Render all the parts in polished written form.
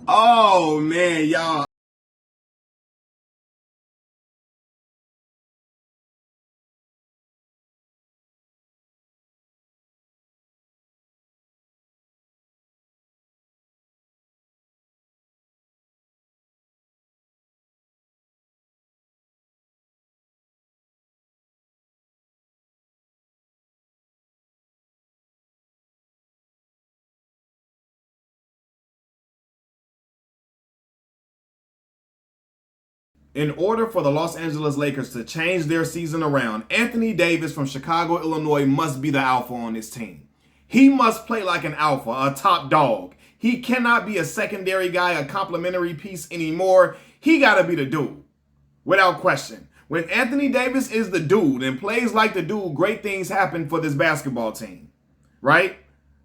Oh man, y'all. In order for the Los Angeles Lakers to change their season around, Anthony Davis from Chicago, Illinois must be the alpha on this team. He must play like an alpha, a top dog. He cannot be a secondary guy, a complimentary piece anymore. He got to be the dude, without question. When Anthony Davis is the dude and plays like the dude, great things happen for this basketball team, right?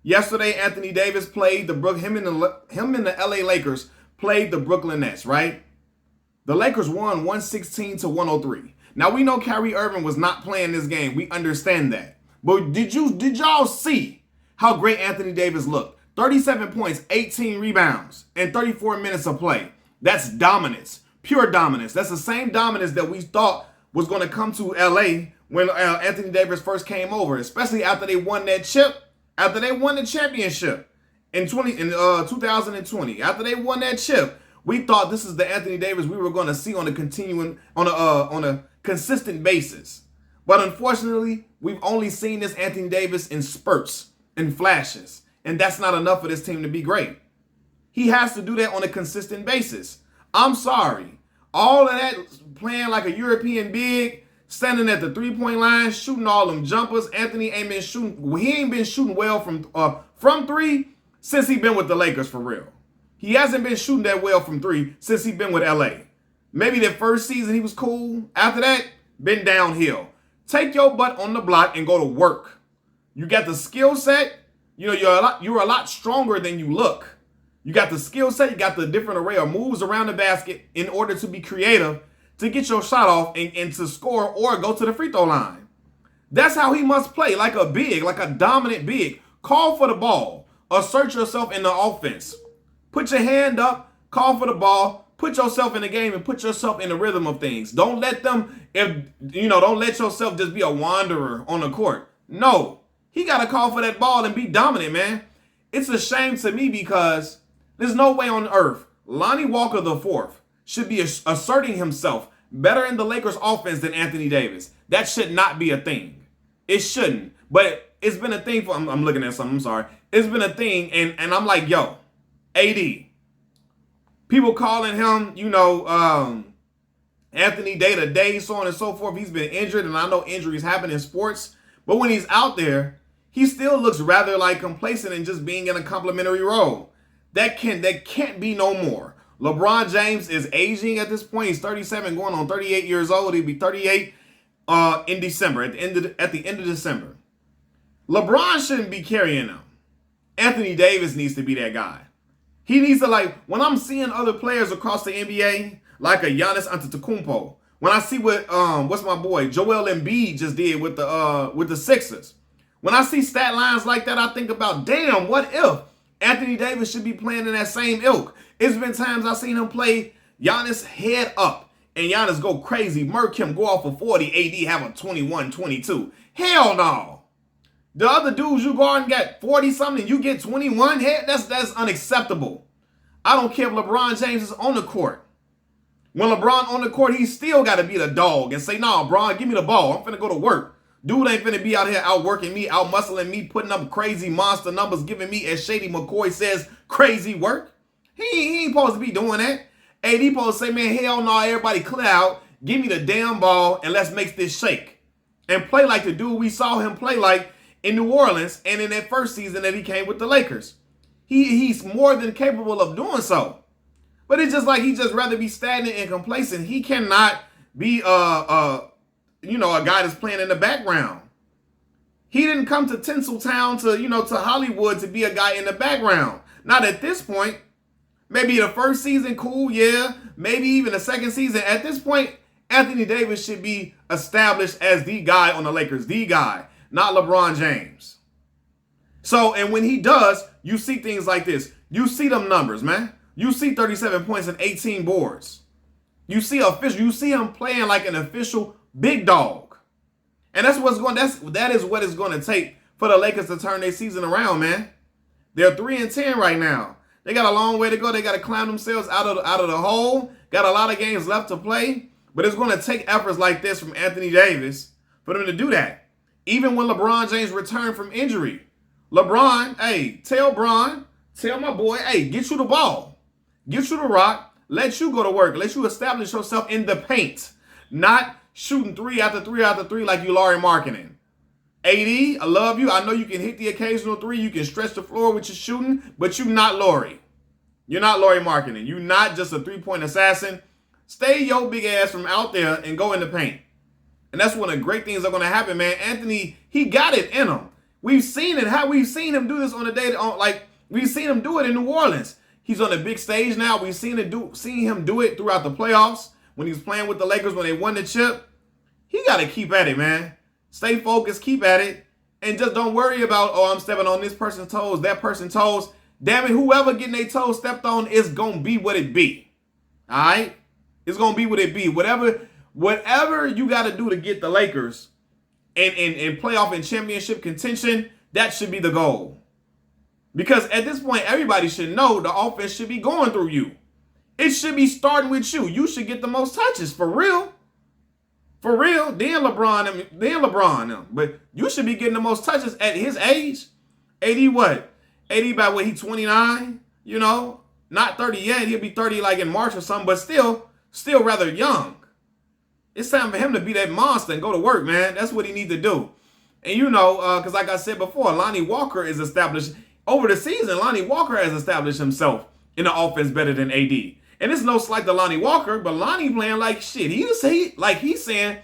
Yesterday, Anthony Davis played him and the LA Lakers played the Brooklyn Nets, right? The Lakers won 116 to 103. Now we know Kyrie Irving was not playing this game. We understand that. But did y'all see how great Anthony Davis looked? 37 points, 18 rebounds, and 34 minutes of play. That's dominance. Pure dominance. That's the same dominance that we thought was going to come to LA when Anthony Davis first came over, especially after they won that chip, after they won the championship in 2020. After they won that chip, we thought this is the Anthony Davis we were going to see on a consistent basis. But unfortunately, we've only seen this Anthony Davis in spurts and flashes, and that's not enough for this team to be great. He has to do that on a consistent basis. I'm sorry. All of that playing like a European big, standing at the three-point line, shooting all them jumpers. Anthony ain't been shooting. He ain't been shooting well from three since he been with the Lakers for real. He hasn't been shooting that well from three since he been with LA. Maybe that first season he was cool. After that, been downhill. Take your butt on the block and go to work. You got the skill set. You know, you're a lot stronger than you look. You got the skill set. You got the different array of moves around the basket in order to be creative, to get your shot off and to score or go to the free throw line. That's how he must play, like a big, like a dominant big. Call for the ball. Assert yourself in the offense. Put your hand up, call for the ball, put yourself in the game and put yourself in the rhythm of things. Don't let yourself just be a wanderer on the court. No, he got to call for that ball and be dominant, man. It's a shame to me because there's no way on earth Lonnie Walker IV should be asserting himself better in the Lakers offense than Anthony Davis. That should not be a thing. It shouldn't. But it's been a thing for, I'm looking at something, I'm sorry. It's been a thing and I'm like, yo, AD. People calling him, Anthony day-to-day, so on and so forth. He's been injured, and I know injuries happen in sports. But when he's out there, he still looks rather like complacent and just being in a complimentary role. That can't be no more. LeBron James is aging at this point. He's 37, going on 38 years old. He'll be 38 in December, at the end of December. LeBron shouldn't be carrying them. Anthony Davis needs to be that guy. He needs to, when I'm seeing other players across the NBA, like a Giannis Antetokounmpo, when I see what's my boy Joel Embiid just did with the Sixers, when I see stat lines like that, I think about, damn, what if Anthony Davis should be playing in that same ilk? It's been times I've seen him play Giannis head up, and Giannis go crazy, murk him, go off for 40, AD have a 21-22. Hell no. The other dudes you go out and get 40-something, you get 21, hey, that's unacceptable. I don't care if LeBron James is on the court. When LeBron on the court, he still got to be the dog and say, nah, Bron, give me the ball. I'm finna go to work. Dude ain't finna be out here outworking me, out-muscling me, putting up crazy monster numbers, giving me, as Shady McCoy says, crazy work. He ain't supposed to be doing that. AD supposed to say, man, hell no, everybody clear out. Give me the damn ball and let's make this shake. And play like the dude we saw him play like in New Orleans and in that first season that he came with the Lakers. He's more than capable of doing so. But it's just like he just rather be stagnant and complacent. He cannot be a guy that's playing in the background. He didn't come to Tinseltown to Hollywood to be a guy in the background. Not at this point. Maybe the first season, cool, yeah. Maybe even the second season. At this point, Anthony Davis should be established as the guy on the Lakers. The guy. Not LeBron James. So, and when he does, you see things like this. You see them numbers, man. You see 37 points and 18 boards. You see official. You see him playing like an official big dog. And that is what it's going to take for the Lakers to turn their season around, man. They're 3-10 right now. They got a long way to go. They got to climb themselves out of the hole. Got a lot of games left to play. But it's going to take efforts like this from Anthony Davis for them to do that. Even when LeBron James returned from injury. LeBron, hey, tell my boy, hey, get you the ball. Get you the rock. Let you go to work. Let you establish yourself in the paint. Not shooting 3 after 3 after 3 like you Lauri Markkanen. AD, I love you. I know you can hit the occasional 3. You can stretch the floor with your shooting, but you're not Lauri. You're not Lauri Markkanen. You're not just a 3-point assassin. Stay your big ass from out there and go in the paint. And that's one of the great things that are going to happen, man. Anthony, he got it in him. We've seen it. How we've seen him do this on a day, we've seen him do it in New Orleans. He's on a big stage now. We've seen him do it throughout the playoffs when he was playing with the Lakers when they won the chip. He got to keep at it, man. Stay focused, keep at it, and just don't worry about, oh, I'm stepping on this person's toes, that person's toes. Damn it, whoever getting their toes stepped on is going to be what it be. All right? It's going to be what it be. Whatever you got to do to get the Lakers in playoff and championship contention, that should be the goal. Because at this point, everybody should know the offense should be going through you. It should be starting with you. You should get the most touches, for real. For real, then LeBron. But you should be getting the most touches at his age. 80 what? 80 by what, he 29? You know, not 30 yet. He'll be 30 like in March or something, but still rather young. It's time for him to be that monster and go to work, man. That's what he needs to do. And you know, because like I said before, Lonnie Walker is established. Over the season, Lonnie Walker has established himself in the offense better than AD. And it's no slight to Lonnie Walker, but Lonnie playing like shit. He's saying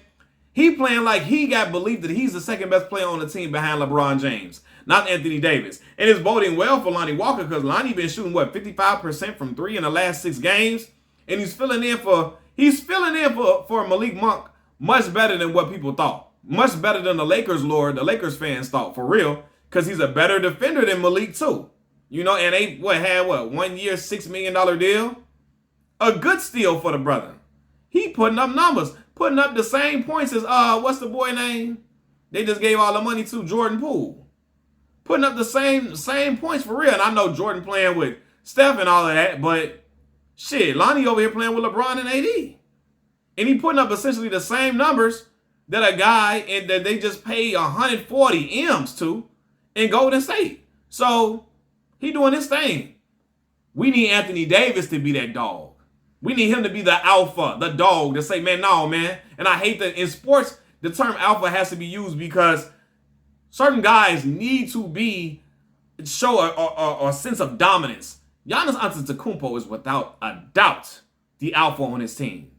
he playing like he got believed that he's the second best player on the team behind LeBron James, not Anthony Davis. And it's boding well for Lonnie Walker because Lonnie been shooting, 55% from 3 in the last 6 games. And he's filling in for Malik Monk much better than what people thought. Much better than the Lakers fans thought, for real. Because he's a better defender than Malik too. You know, and they had 1 year, $6 million deal? A good steal for the brother. He putting up numbers, putting up the same points as what's the boy name? They just gave all the money to Jordan Poole. Putting up the same points for real. And I know Jordan playing with Steph and all of that, but shit, Lonnie over here playing with LeBron and AD. And he putting up essentially the same numbers that a guy and that they just paid 140 M's to in Golden State. So he doing his thing. We need Anthony Davis to be that dog. We need him to be the alpha, the dog, to say, man, no, man. And I hate that in sports, the term alpha has to be used because certain guys need to show a sense of dominance. Giannis Antetokounmpo is without a doubt the alpha on his team.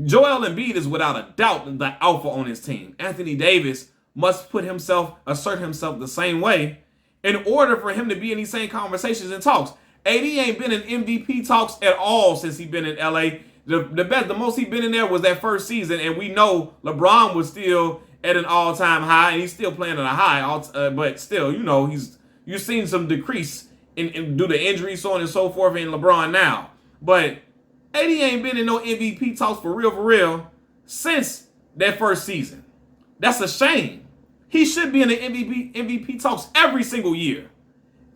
Joel Embiid is without a doubt the alpha on his team. Anthony Davis must assert himself the same way in order for him to be in these same conversations and talks. AD ain't been in MVP talks at all since he been in LA. The most he been in there was that first season, and we know LeBron was still at an all-time high, and he's still playing at a high. But still, you know, you've seen some decrease in due to injuries, so on and so forth, in LeBron now. But AD ain't been in no MVP talks for real since that first season. That's a shame. He should be in the MVP talks every single year.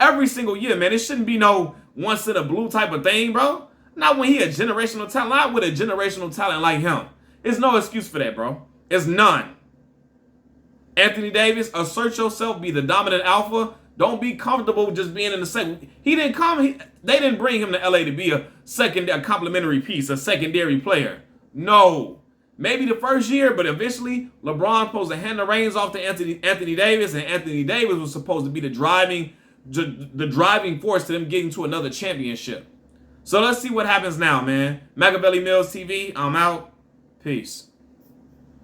Every single year, man. It shouldn't be no once in a blue type of thing, bro. Not when he a generational talent. Not with a generational talent like him. There's no excuse for that, bro. There's none. Anthony Davis, assert yourself, be the dominant alpha. Don't be comfortable just being in the second. They didn't bring him to LA to be a complimentary piece, a secondary player. No. Maybe the first year, but eventually LeBron supposed to hand the reins off to Anthony Davis, and Anthony Davis was supposed to be the driving force to them getting to another championship. So let's see what happens now, man. Machiavelli Mills TV, I'm out. Peace.